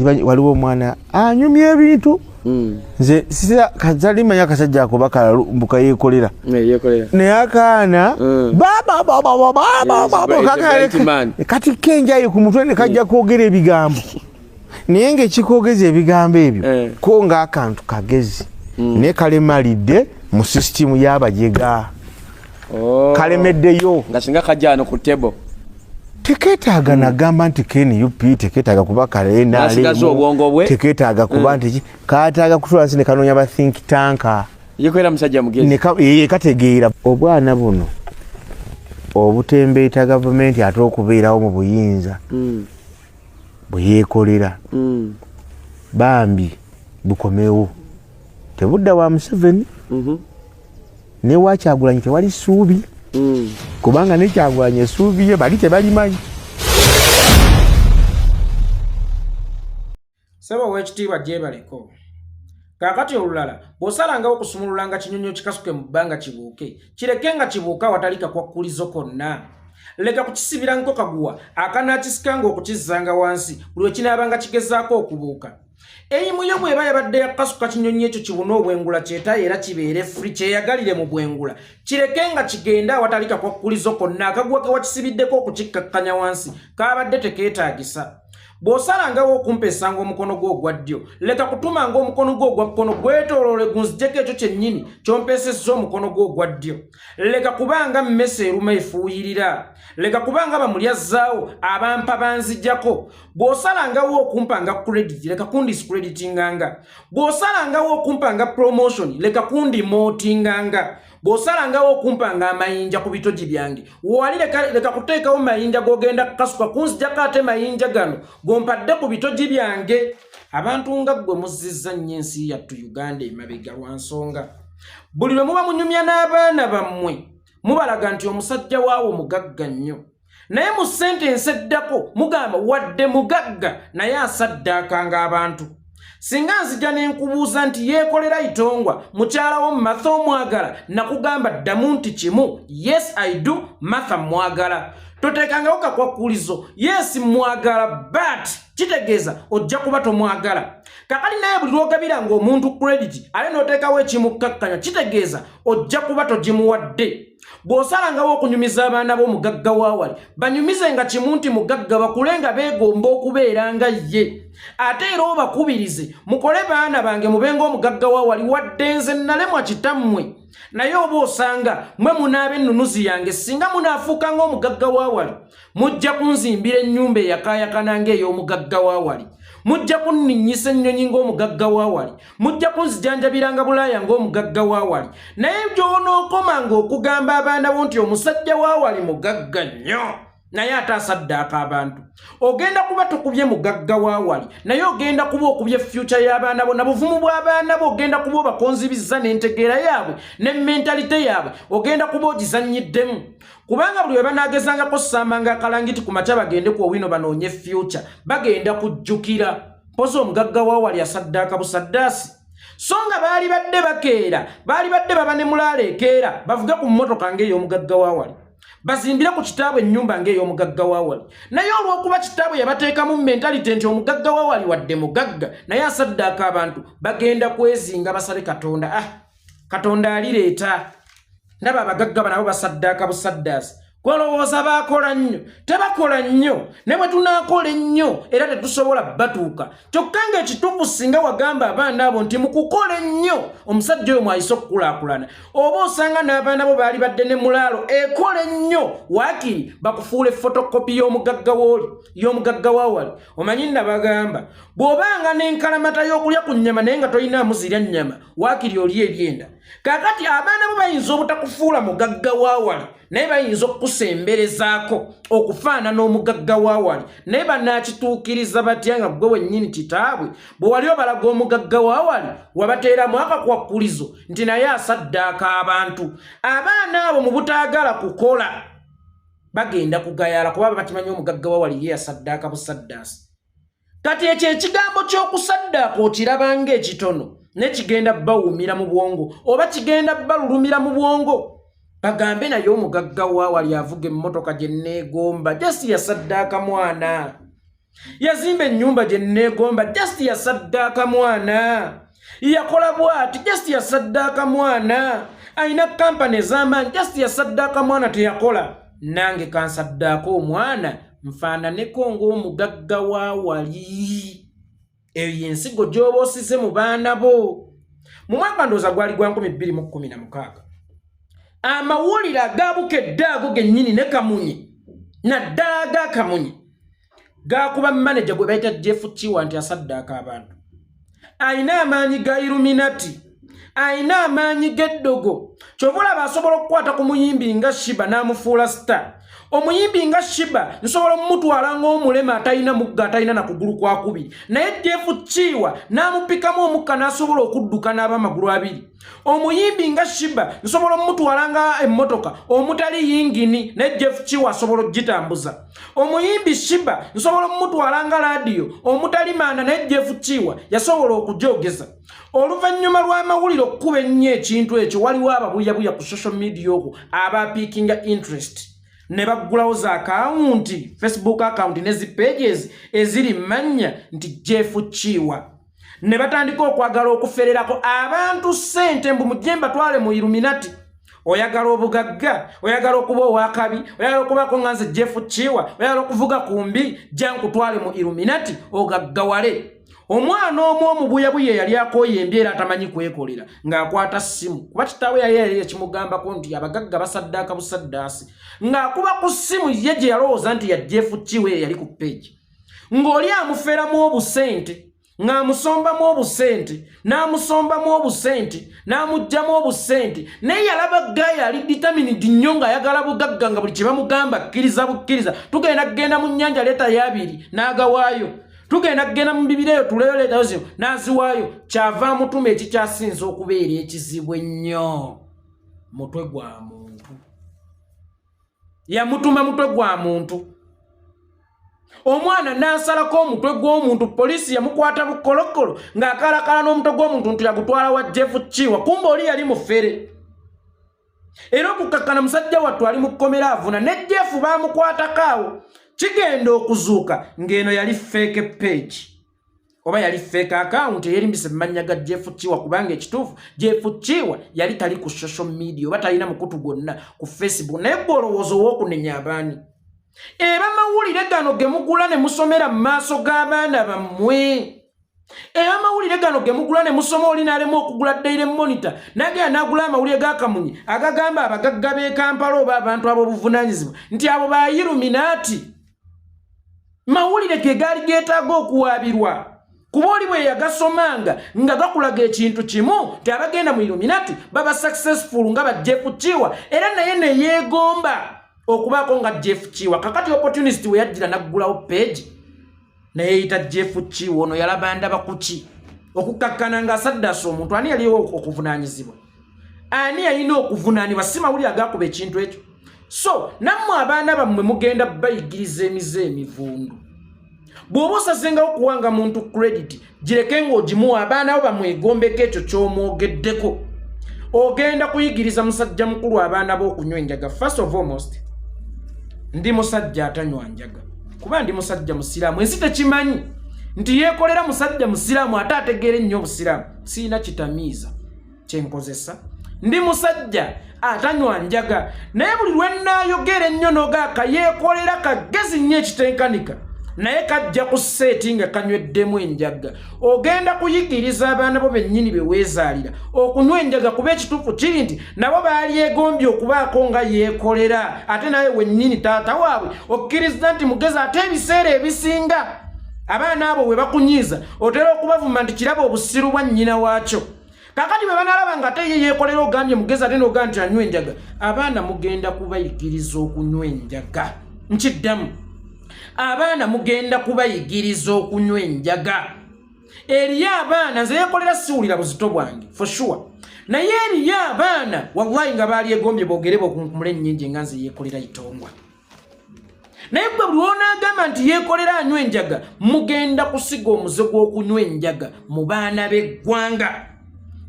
waliwo omwana anyumya ebintu nze sisa kazalima yakasajja akubaka mbuka yekolera ne akaana kati kenjayo ku mutwe ne kajja kwogera ebigambo naye ng'ekikogeza ebigambo ebyo ko ng'akantu kagezi naye kalemalidde mu sisitimu y'abajega kalemeddeyo nga singa kajja no ku table teketaaga nagamba nti KNUP teketaaga kuba kalena teketaaga kuba nti kataaga kutwala sine kanoonya ba think tanka yekolera musajja mugezi kategeera obwana buno obutembeeta gavumenti ate okubeerawo mu buyinza bwe yeekolera bambi bukomewo tebudda wa Museveni ne wa Kyagulanyi tewali ssuubi kubanga ne Kyagulanyi essuubi ye bali tebalimanyi. Sebo wekitiibwa gyebaleko kakati olulala bw'osalangawo okusumululanga kinyonyo kikasuke mu bbanga kibuuke kireke nga kibuuka watalika kwakkulizo konna leka kukisibira nko kaguwa akanaakisikanga okukizzanga wansi buli wekinaabanga kigezaako okubuuka eyimu yo bw'eba yabadde yakasuka kinyonyi ekyo kibune obwengula kyetayo era kibeere fuli kyeyagalire mu bwengula kireke nga kigenda awatalika kwakkulizo konna akaguwa ke wakisibiddeko okukikkakkanya wansi kaabadde tekeetaagisa. Bw'osalangawo okumpesanga omukono gwo ogwa ddyo leka kutumanga omukono gwo ogwa kkono gwetooloole gunzijeko ekyo kyennyini ky'ompesezza omukono gwo ogwa ddyo. Leka kubanga mmese eruma efuuyirira, leka kubanga bamulyazzaawo abampa banzijjako. Bw'osalangawo okumpanga credit leka kundiscreditinganga, bw'osalangawo okumpanga promotion leka kundimootinganga, bw'osalangawo okumpanga amayinja ku bitogi byange wali leka kuteekawo mayinja g'ogenda kukasuka kunzijjako ate mayinja gano gompadde ku bitogi byange. Abantu nga ggwe muzzizza nnyo ensi yattu Uganda emabega lwa nsonga buli lwe muba munyumya n'abaana bammwe mubalaga nti omusajja waawo mugagga nnyo, naye mu sentensi eddako mugamba wadde mugagga naye asaddaakanga abantu. Singa nzija n'enkubuuza nti yeekolera itongwa mukyalawo Martha omwagala nakugamba ddamu nti kimu yes I do Martha mwagala, toteekangawo kakwakkulizo yes mwagala but kitegeeza ojja kuba tomwagala. Kakali naye buli lwogabira ng'omuntu credit ale n'oteekawo ekimukkakkanya kitegeeza ojja kuba togimuwadde. Bw'osalangawo okunyumiza abaana b'omugagga waawali banyumize nga kimu nti mugagga bakule nga beegomba okubeera nga ye, ate era obakubirize mukole baana bange mubenga omugagga waawali wadde nze nalemwa kitammwe, naye oba osanga mwe munaaba ennunuzi yange singa munaafuuka ng'omugagga waawali mujja kunzimbira ennyumba eyakaayakana ng'ey'omugagga waawali, mujja kunninnyisa ennyonyi ng'omugagga waawali, mujja kunzijanjabiranga bulaaya ng'omugagga waawali. Naye gy'onookomanga okugamba abaana bo nti omusajja waawali mugagga nnyo naye ate asaddaaka abantu, ogenda kuba tokubye mugagga waawali naye ogenda kuba okubye future y'abaana bo na buvumu bw'abaana bo, ogenda kuba obakonzibizza n'entegeera yaabwe ne mentalite yaabwe ogenda kuba ogizannyiddemu. Kubanga buli we banaagezangako ssambanga akalangiti ku makya bagende ku owino banoonye future bagenda kujjukira mpozi omugagga waawali asaddaaka busaddaasi. So nga baali badde bakeera, baali badde baba ne mulaala ekeera bavuge ku mmotoka ng'ey'omugagga waawali, bazimbire ku kitaabwe ennyumba ng'ey'omugagga waawali, naye olw'okuba kitaabwe yabateekamu mentalite nti omugagga waawali wadde mugagga naye asaddaaka abantu bagenda kwezinga basale Katonda. Katonda alireeta. Ndaba abagagga banabo basaddaaka busaddaasi. Kwolowooza baakola nnyo, tebakola nnyo, ne bwe tunaakola ennyo era tetusobola batuuka. Kyokka ng'ekituufu singa wagamba abaana abo nti mukukola ennyo omusajja oyo mwayise okukulaakulana, oba osanga n'abaana bo baali badde ne mulaalo ekola ennyo waakiri bakufuula fotokopi y'omugagga waawali. Omanyi nabagamba bw'obanga n'enkalamata y'okulya ku nnyama naye nga tolinaamu zirya nnyama waakiri oli ebyenda. Kakati abaana bo bayinza obutakufuula mugagga waawali naye bayinza okukusemberezaako okufaana n'omugagga waawali, naye banaakituukiriza batya nga gwe wennyini kitaabwe bwe wali obalaga omugagga waawali wabateeramu akakwakkulizo nti naye asaddaaka abantu. Abaana abo mu butaagala kukola bagenda kugayaala kuba bakimanyi omugagga waawali ye asaddaaka busaddaasi. Kati ekyo ekigambo ky'okusaddaaka okirabanga ekitono ne kigenda bawumira mu bwongo oba kigenda balulumira mu bwongo. Bagambe naye omugagga waawali avuga emmotoka gye neegomba jasi yasaddaaka mwana. yazimba ennyumba gye neegomba just yasaddaaka mwana yakola bw'ati just yasaddaaka mwana ayina kampani ez'amaanyi just yasaddaaka mwana teyakola nange kansaddaako omwana nfaananeko ng'omugagga wa wali eyo yensigo gy'oba osize mu baana bo mu mwaka ndowooza gwali gwa 2016 amawulire agaabukedde ago gennyini ne Kamunye naddala aga Kamunye gaakuba manager gwe bayita Jeff Chiwa nti asaddaaka abantu ayina amaanyi ga Illuminati ayina amaanyi g'eddogo kyovula basobola okukwata ku muyimbi nga Shiba n'amufuula star omuyimbi nga Shiba nsobola omutwala ng'omulema atalina mugga atalina na kugulu kwa kubiri naye Jeff Chiwa n'amupikamu omukka n'asobola okudduka n'abamagulu abiri omuyimbi nga Shiba nsobola omutwala nga emmotoka omutali yingini naye Jeff Chiwa asobola ogitambuza omuyimbi Shiba nsobola omutwala nga radio omutali maana naye Jeff Chiwa yasobola okugyogeza oluvannyuma lw'amawulire okkuba ennyo ekintu ekyo waliwo ababuyabuya ku social media okwo abapiikinga interest ne baggulawo za akawunti Facebook account ne zi pages eziri mannya nti Jeff Chiwa ne batandika okwagala okufererako abantu ssente mbu mujemba twale mu Illuminati oyagala obugagga oyagala okuba owakabi oyagala okubako nga nze Jeff Chiwa oyagala okuvuga kumbi jankutwale mu Illuminati ogaggawale omwana omu omubuyabuya yali akooye embyera atamanyi kwekolera ng'akwata ssimu kuba kitaawe yali ekimugambako nti abagagga basaddaaka busaddaasi ng'akuba ku ssimu ye gye yalowooza nti ya Jeff Chiwa yali ku page ng'oli amuferamu obusente ng'amusombamu obusente n'amusombamu obusente n'amugjamu obusente naye yalaba gaye ali determined nnyo ng'ayagala bugagga nga buli kye bamugamba kkiriza bukkiriza tugenda kugenda mu nnyanja leeta y'abiri n'agawaayo tugenda kugenda mu bibiri eyo tuleyo leeta zino n'aziwaayo kyava mutuma ekikyasinza okubeera ekizibu ennyo mutwe gwa muntu yamutuma mutwe gwa muntu omwana n'asalako omutwe gw'omuntu poliisi yamukwata bukolokolo ng'akalakala n'omutwe gw'omuntu nti yagutwala wa Jeff Chiwa kumbe oli yali mufere era okukakkana musajja wattu ali mu kkomera avuna ne Jeff baamukwatako kigenda okuzuuka ng'eno yali fake page oba yali fake account eyerimbise mmanya ga Jeff Chiwa kubanga ekituufu Jeff Chiwa yali tali ku social media oba talina mukutu gwonna ku Facebook naye gwolowooza ow'okunenya abaani era mawulire gano ge mugula ne musomera mu maaso g'abaana bammwe era mawulire gano ge mugula ne musoma oli n'alema okugula Daily Monitor nagera n'agula amawulire ga Kamunye agagamba abagagga b'e Kampala oba abantu ab'obuvunaanyizibwa nti abo ba Illuminati mawulire ge gaali geetaaga okuwaabirwa kuba oli bwe yagasomanga nga gakulaga ekintu kimu ti abagenda mu Illuminati baba successful nga ba Jeff Chiwa era naye ne yeegomba okubaako nga Jeff Chiwa kakati opportunist we yajjira naggulawo page naye yeyita Jeff Chiwa ono yalaba ndaba kuki okukakkana ng'asaddaasa omuntu ani yaliwo okuvunaanyizibwa ani yalina okuvunaanibwa si mawulire agaakuba ekintu ekyo so nammwe abaana bammwe mugenda bayigiriza emize emivundu bw'oba osazengawo okuwanga muntu credit gireke ng'ogimuwa abaana bo bamwegombeko ekyo ky'omwogeddeko ogenda kuyigiriza musajja mukulu abaana b'okunywa enjaga first of almost ndi musajja atanywa njaga kuba ndi musajja musiraamu ensi tekimanyi nti yekolera musajja musiraamu ate ategeera ennyo obusiraamu siina kitamiiza kyenkozesa ndi musajja atanywa njaga naye buli lwe nnaayogera ennyo nogaaka yekolera kagezi nnyo ekitenkanika naye kajja ku seeti nga kanyweddemu enjaga ogenda kuyigiriza abaana bo bennyini be weezaalira okunywa enjaga kuba ekituufu kiri nti nabo baali egombye okubaako nga yeekolera ate naye wennyini taata waabwe okkiriza nti mugezi ate ebiseera ebisinga abaana abo we bakunyiiza otera okubavuma nti kiraba obusiru bwa nnyina waakyo kakati bwe banalaba nga ate ye yeekolera ogambye mugezi ate n'ogamba nti anywa enjaga abaana mugenda kubayigiriza okunywa enjaga nkiddamu abaana mugenda kubayigiriza okunywa enjaga eriyo abaana nze yekolera siwulira buzito bwange for sure naye eriyo abaana wallahi nga baali egombye boogere bokunkumula ennyingi nga nze yekolera itongwa naye gwe buli wonaagamba nti yekolera anywa enjaga mugenda kusiga omuze gw'okunywa enjaga mu baana b'eggwanga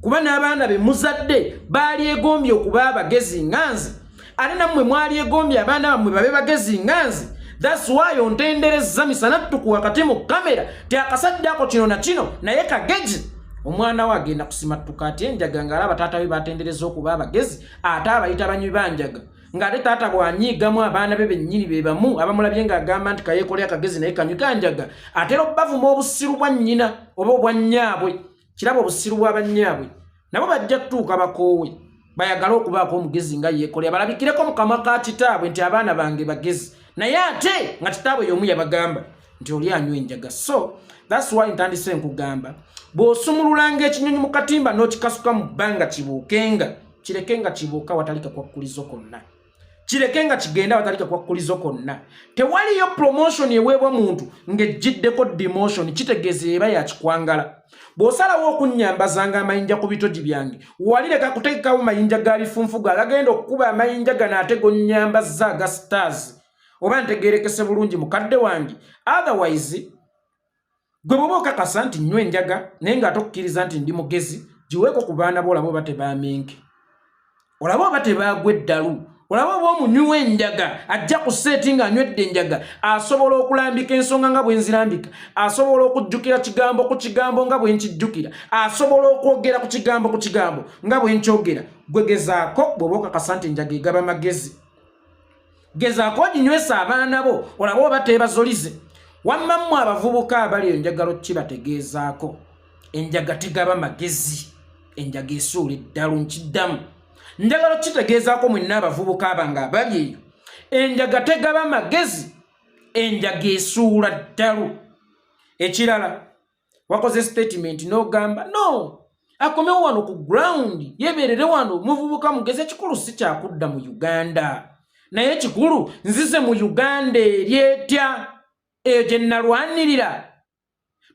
kuba n'abaana be muzadde baali egombye okuba abagezi nga nze ate nammwe mwali egombye abaana bammwe babe bagezi nga nze That's why ontendereza misana tuku wakati mu kamera te akasadde ako kino na kino naye kagezi omwana wa agenda kusimatuka ati enjaga ngalaba taata we batendereza okuba abagezi ate abayita banywi banjaga ngate taata bwanyigamu abaana be bennyini be bamu abamulabye ng'agamba nti Yekolera kagezi naye kanywi kanjaga ate bavuma obusiru bwa nnyina oba obwa nnyaabwe kiraba obusiru bwa bannyaabwe nabo bajja tuuka bakoowe bayagala okubaako omugezi nga Yekolera balabikireko mu kamwa ka kitaabwe nti abaana bange bagezi naye ate nga kitaabwe y'omu yabagamba nti oli anywa enjaga. So that's why ntandise nkugamba bw'osumululanga ekinyonyi mu katimba n'okikasuka mu bbanga kibuukenga kirekenga kibuuka watalika kwakkulizo konna kirekenga kigenda watalika kwakkulizo konna tewaliyo promotion eweebwa muntu ng'ejjiddeko demotion kitegeeza eba yakikwangala. Bw'osalawo okunnyambazanga amayinja ku bitogi byange walireka kuteekawo mayinja ga bifunfugu agagenda okukuba amayinja gano ate gonnyambazza aga stars oba ntegeerekese bulungi mukadde wange. Otherwise gwe bw'oba okakasa nti nnywa enjaga naye ng'ate okukkiriza nti ndi mugezi giweeko ku baana bo olaba oba tebamenke olaba oba tebaagwa eddalu olaba oba omunywi w'enjaga ajja ku seeti ng'anywedde enjaga asobola okulambika ensonga nga bwe nzirambika asobola okujjukira kigambo ku kigambo nga bwe nkijjukira asobola okwogera ku kigambo nga bwe nkyogera. Gwe gezaako bw'oba okakasa nti enjaga egaba magezi gezaako oginywesa abaana bo olaba oba tebazolize. Wamma mmwe abavubuka abali enjagalo kibategeezaako enjaga tegaba magezi enjaga esuula eddalu nkiddamu njagalo kitegeezaako mwenna abavubuka abanga abali eyo enjaga tegaba magezi enjaga esuula ddalu. Ekirala wakoze statement n'ogamba no akomewo wano ku ground yebeerere wano muvubuka mugezi ekikulu si kyakudda mu Uganda naye ekikulu nzize mu Uganda eryetya eyo gye nnalwanirira.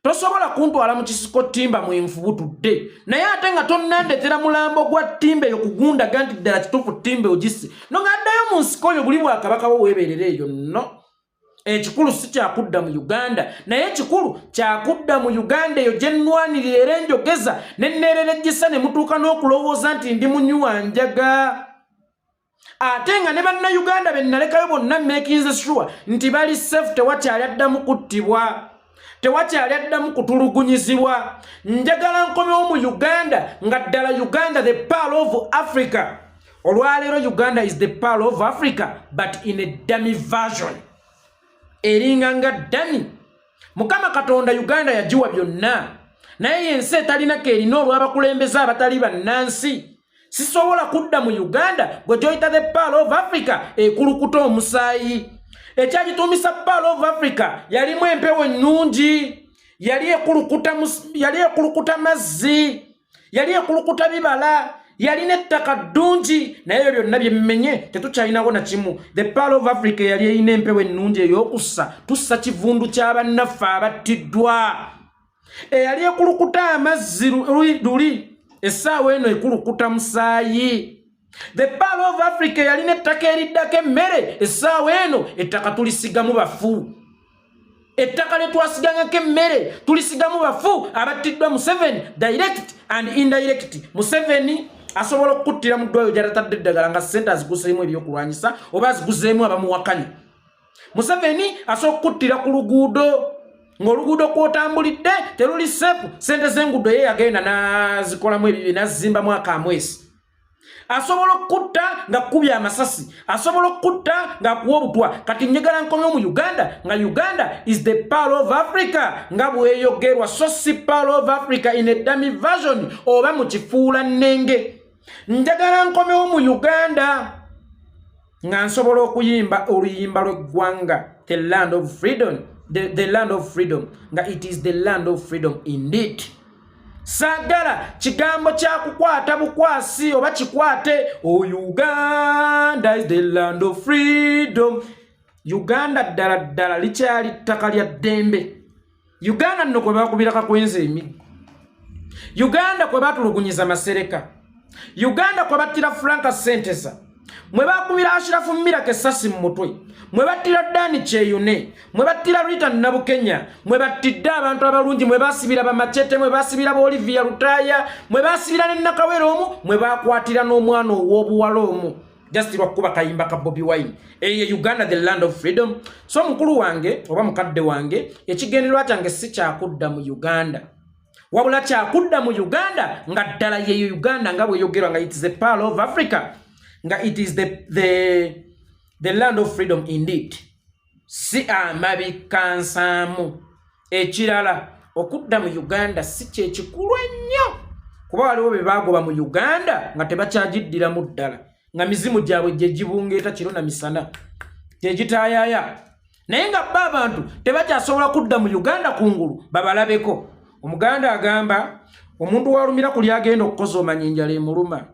Tosobola kuntwala mu kisiko timba mu enfubutudde naye ate nga tonnandetera mulambo gwa timba eyo kugundaga nti ddala kituufu timba ogisse no ng'addayo mu nsiko oyo buli bwakabaka wo weebeerera eyo nno. Ekikulu si kyakudda mu Uganda naye ekikulu kyakudda mu Uganda eyo gye nnwanirira era enjogeza nenneererejjisa ne mutuuka n'okulowooza nti ndi munywi wa njaga ate nga ne bannayuganda be nnalekayo bonna making sure nti bali safe tewakyali addamu kuttibwa tewakyali addamu kutulugunyizibwa. Njagala nkomewo mu Uganda nga ddala Uganda the pearl of Africa. Olwaleero Uganda is the pearl of Africa but in a dummy version eringa nga dummy. Mukama Katonda Uganda yagiwa byonna naye yensi etalinako erina olw'abakulembeze abatali bannansi. Sisobola kudda mu Uganda gwe gyoyita the pearl of Africa ekulukuta omusaayi. Ekyagituumisa pearl of Africa yalimu empewo ennungi yali ekulukuta mazzi yali ekulukuta bibala yalina ettaka ddungi naye ebyo byonna byemmenye tetukyalinawo na kimu. The pearl of Africa yali erina empewo ennungi ey'okussa tussa kivundu ky'abannaffe abattiddwa eyali ekulukuta amazzi luli essaawa eno ekulukuta musaayi. The pearl of Africa yalina ettaka eriddako emmere essaawa eno ettaka tulisigamu bafu ettaka lye twasigangako emmere tulisigamu bafu abattiddwa Museveni direct and indirect. Museveni asobola okukuttira mu ddwayo gyatatadde eddagala nga ssente aziguseemu ebyokulwanyisa oba aziguzeemu abamuwakanya. Museveni asobola okukuttira ku luguudo ng'oluguudo kw'otambulidde teruli sefu ssente z'enguudo ye yagenda n'azikolamu ebibye n'azimbamu akamwesi. Asobola okutta nga kubya amasasi asobola okutta nga kuwa obutwa. Kati njagala nkomyewo mu Uganda nga Uganda is the pearl of Africa nga bweyogerwa so si pearl of Africa in a dummy version oba mu kifuula nnenge. Njagala nkomyewo mu Uganda nga nsobola okuyimba oluyimba lw'eggwanga the land of freedom. The land of freedom nga it is the land of freedom indeed. Sagala kigambo kya kukwata bukwasi oba kikwate Uganda is the land of freedom. Uganda ddala likyali ttaka lya ddembe. Uganda nno kwe bakubira kakwenza emiggo. Uganda kwe batulugunyiza masereka. Uganda kwe battira Franka Sentesa. Mwe bakubira Ashirafu Miraka essasi mu mutwe. Mwe battira Dani Kyeyune, mwe battira Rita Nabukenya, mwe battidde abantu abalungi, mwe basibira bamachete, mwe basibira Olivia Lutaya, mwe basibira ne Nakawere omu, mwe bakwatira n'omwana ow'obuwala omu. just lwakuba kayimba ka Bobi Wine eye Uganda the land of freedom. So mukulu wange oba mukadde wange ekigendererwa kyange si kyakudda mu Uganda wabula kyakudda mu Uganda nga ddala ye Uganda nga bwe yogerwa nga it is the pearl of Africa nga it is the land of freedom indeed. Si amabikansamu ekirala okudda mu Uganda si kyekikulu ennyo kuba waliwo be bagoba mu Uganda nga tebakyagiddira mu ddala nga mizimu gyabwe gye gibungeeta kiro na misana gyegitaayaya naye nga bba abantu tebakyasobola kudda mu Uganda kungulu babalabeko. Omuganda agamba omuntu walumira kuli agenda okukoza omanya enjala emuluma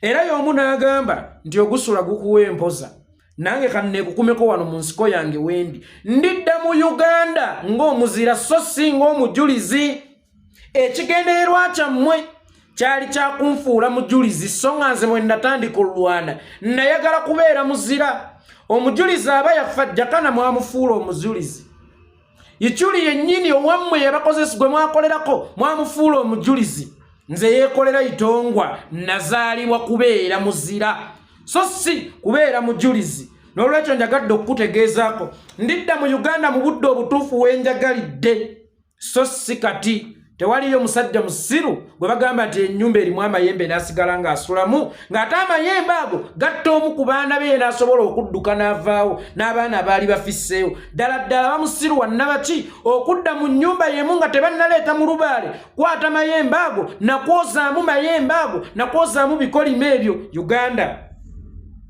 era y'omu n'agamba nti ogusula gukuwa empoza nange kanneekukumeko wano mu nsiko yange wendi ndidda mu Uganda ng'omuzira so si ng'omujulizi. Ekigendererwa kyammwe kyali kyakunfuula mujulizi so nga nze bwe natandika olwana nayagala kubeera muzira. Omujulizi aba yafa jakana mwamufuula omujulizi. Ichuli yennyini owammwe yabakozesi gwe mwakolerako mwamufuula omujulizi. Nze Yekolera itongwa nazaalibwa kubeera muzira so si kubeera mujulizi. N'olwekyo njagadde okukutegeezaako ndidda mu Uganda mu budde obutuufu wenjagalidde so si kati. Tewaliyo musajja musiru gwe bagamba nti ennyumba erimu amayembe n'asigala ng'asulamu ng'ate amayembe ago gatta omu ku baana be n'asobola okudduka n'avaawo n'abaana abaali bafisseewo. Ddala ddala bamusiru wannabaki okudda mu nnyumba yemu nga tebannaleeta mu lubaale kwata mayembe ago nakwozaamu mayembe ago nakwozaamu bikolima ebyo. Uganda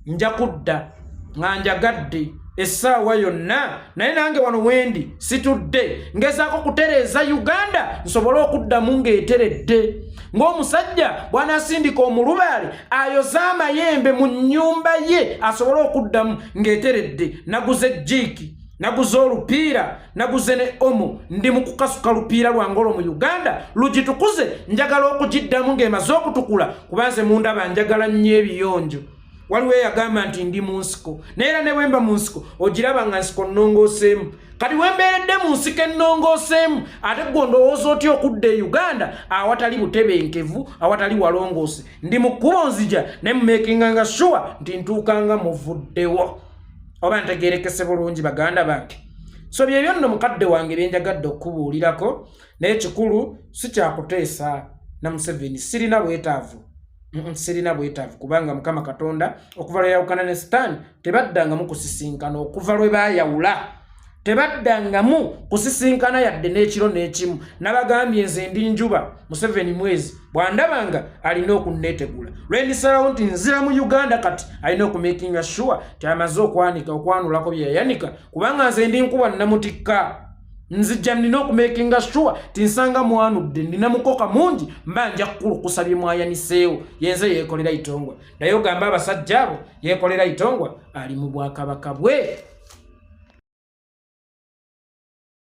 nja kudda nga njagadde essaawa yonna naye nange wano wendi situdde ngezaako kutereeza Uganda nsobole okuddamu ng'eteredde ng'omusajja bw'anaasindika omulubaale ayoza amayembe mu nnyumba ye asobole okuddamu ng'eteredde. Naguze jiiki naguze olupiira naguze ne omo ndi mu kukasuka lupiira lwangolo mu Uganda lugitukuze njagala okugiddamu ng'emaze okutukula kuba nze mundaba njagala nnyo ebiyonjo. Waliwo yagamba nti ndi mu nsiko neera ne wemba mu nsiko ogiraba nga nsiko nnongooseemu kati wembeeredde mu nsiko ennongooseemu ate gwe ndowooza otya okudda e Uganda awatali butebenkevu awatali walongoose. Ndi mu kkubo nzija ne mumekinganga sure nti ntuukanga muvuddewo oba ntegeerekese bulungi baganda bange. So byebyo nno mukadde wange byenjagadde okubuulirako naye kikulu si kyakuteesa na Museveni sirina bwetaavu. Sirina bwetaavu kubanga Mukama Katonda okuva lwe yawukana ne Sitaani tebaddangamu kusisinkana okuva lwe baayawula tebaddangamu kusisinkana yadde n'ekiro n'ekimu. Nabagambye nze ndi njuba Museveni mwezi bw'andabanga alina okunneetegula lwe ndisalawo nti nzira mu Uganda kati alina okumakinga sure ti amaze okwanulako bye yayanika kubanga nze ndi nkuba namutikka. Nzijja nina okumakinga sure tinsanga mwanudde nina mukoka mungi mba nja kusabye mwayaniseewo yenze Yekolera itongwa naye ogamba abasajja abo Yekolera itongwa ali mu bwakabaka bwe